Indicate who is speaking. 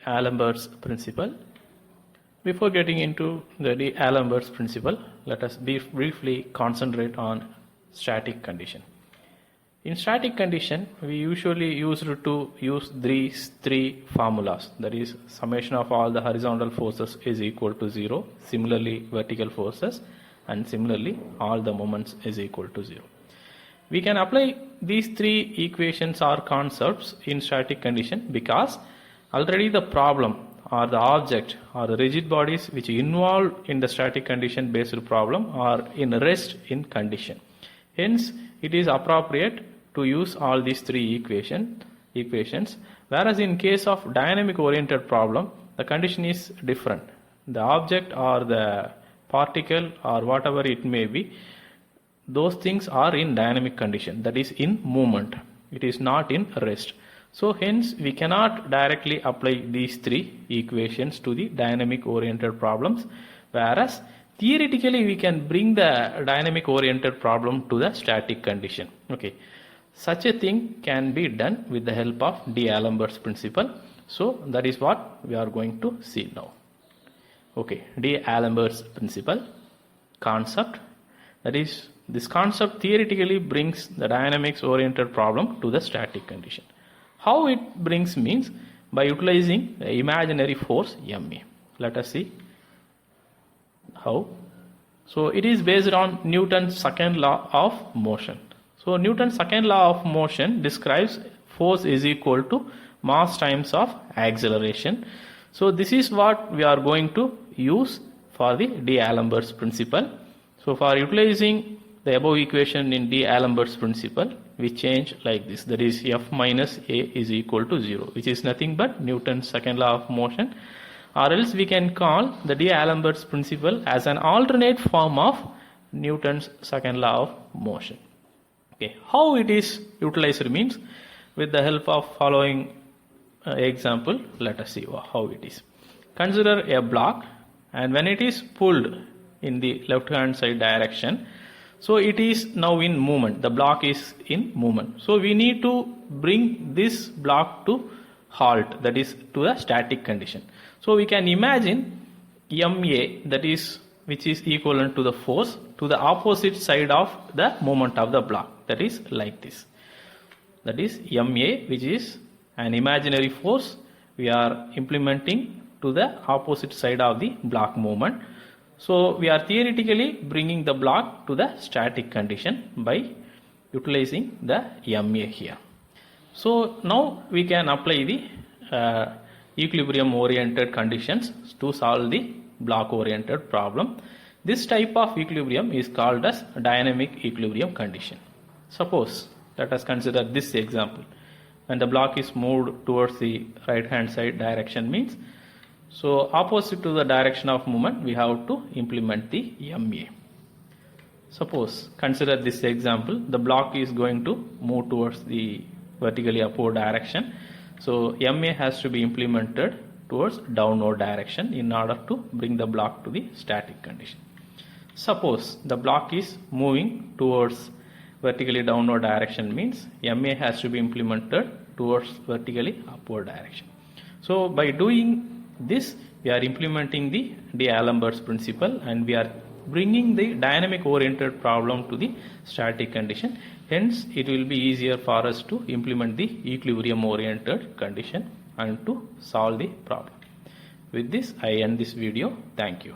Speaker 1: D'Alembert's principle. Before getting into the D'Alembert's principle, let us briefly concentrate on static condition. In static condition, we usually used to use these three formulas. That is, summation of all the horizontal forces is equal to 0. Similarly, vertical forces, and similarly, all the moments is equal to 0. We can apply these three equations or concepts in static condition because already the problem or the object or the rigid bodies which involved in the static condition based problem are in rest in condition. Hence, it is appropriate to use all these three equations, whereas in case of dynamic oriented problem, the condition is different. The object or the particle or whatever it may be, those things are in dynamic condition, that is in movement. It is not in rest. So hence we cannot directly apply these three equations to the dynamic oriented problems, whereas theoretically we can bring the dynamic oriented problem to the static condition. Okay, such a thing can be done with the help of D'Alembert's principle. So that is what we are going to see now. Okay, D'Alembert's principle concept, that is, this concept theoretically brings the dynamics oriented problem to the static condition. How it brings means by utilizing the imaginary force ma. Let us see how. So it is based on Newton's second law of motion. So Newton's second law of motion describes force is equal to mass times of acceleration. So this is what we are going to use for the D'Alembert's principle. So for utilizing the above equation in D'Alembert's principle, we change like this, that is F minus A is equal to 0, which is nothing but Newton's second law of motion, or else we can call the D'Alembert's principle as an alternate form of Newton's second law of motion. Okay, how it is utilized means with the help of following example, let us see how it is. Consider a block, and when it is pulled in the left hand side direction, so it is now in movement. The block is in movement. So we need to bring this block to halt, that is to the static condition. So we can imagine ma, that is which is equivalent to the force, to the opposite side of the movement of the block, that is like this. That is ma, which is an imaginary force we are implementing to the opposite side of the block movement. So we are theoretically bringing the block to the static condition by utilizing the ma here. So now we can apply the equilibrium oriented conditions to solve the block oriented problem. This type of equilibrium is called as dynamic equilibrium condition. Suppose, let us consider this example. When the block is moved towards the right hand side direction means, so opposite to the direction of movement, we have to implement the ma. Suppose, consider this example, the block is going to move towards the vertically upward direction. So ma has to be implemented towards downward direction in order to bring the block to the static condition. Suppose the block is moving towards vertically downward direction means ma has to be implemented towards vertically upward direction. So by doing this, we are implementing the D'Alembert's principle and we are bringing the dynamic oriented problem to the static condition. Hence, it will be easier for us to implement the equilibrium oriented condition and to solve the problem. With this, I end this video. Thank you.